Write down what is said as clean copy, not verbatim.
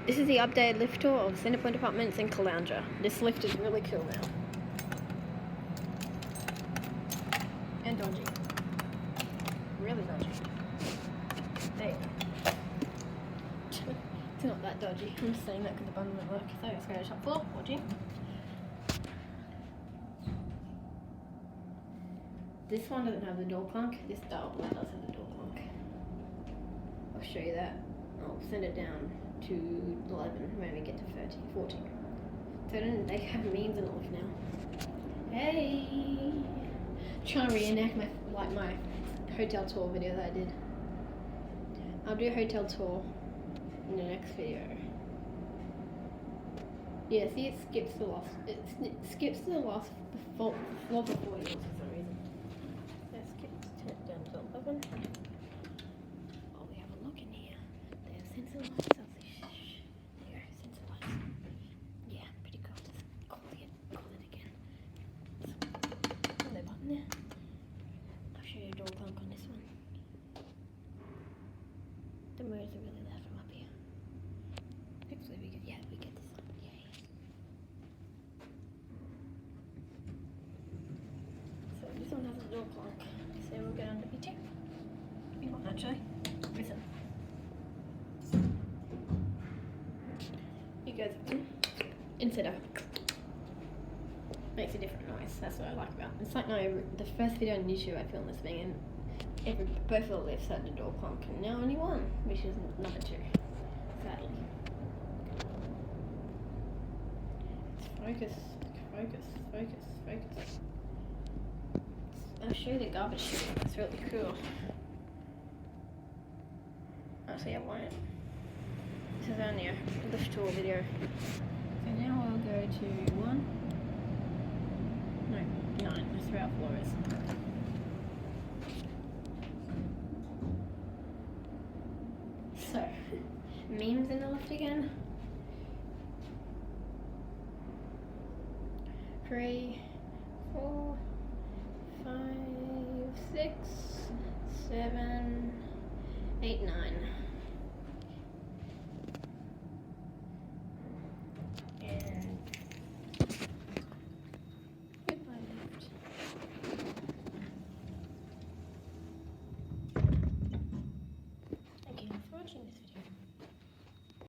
This is the updated lift tour of Centrepoint Apartments in Caloundra. This lift is really cool now. And dodgy. Really dodgy. There you go. It's not that dodgy. I'm just saying that because the button won't work. So let's go to the top floor. Watching. This one doesn't have the door clunk. This dark one does have the door clunk. I'll show you that. I'll send it down to 11 when we get to 13, 14. So they have memes in the lift now. Hey! Trying to reenact my hotel tour video that I did. I'll do a hotel tour in the next video. Yeah, see, it skips the last floor before yours for some reason. Let's turn it down to 11. Oh, we have a look in here. They have sensor lights. There you go, sensor lights. Yeah, pretty cool. Just call it again. Is there a button there? I'll show you a door clunk on this one. The mirrors are really loud from up here. Hopefully we get this on. Yay. So this one has a door clunk. So we'll go under B2. B1 actually. Listen. It goes instead of makes a different noise. That's what I like about it. It's like the first video on YouTube I filmed this thing, and both of the lifts had the door clunk, and now only one, which is number 2, sadly. Focus. I'll show you the garbage chute. It's really cool. Actually, I want it. This is only a lift tour video. So now I'll go to 1. No, 9. That's where our floor is. So, memes in the lift again. 3, 4, 5, 6, 7, 8, 9.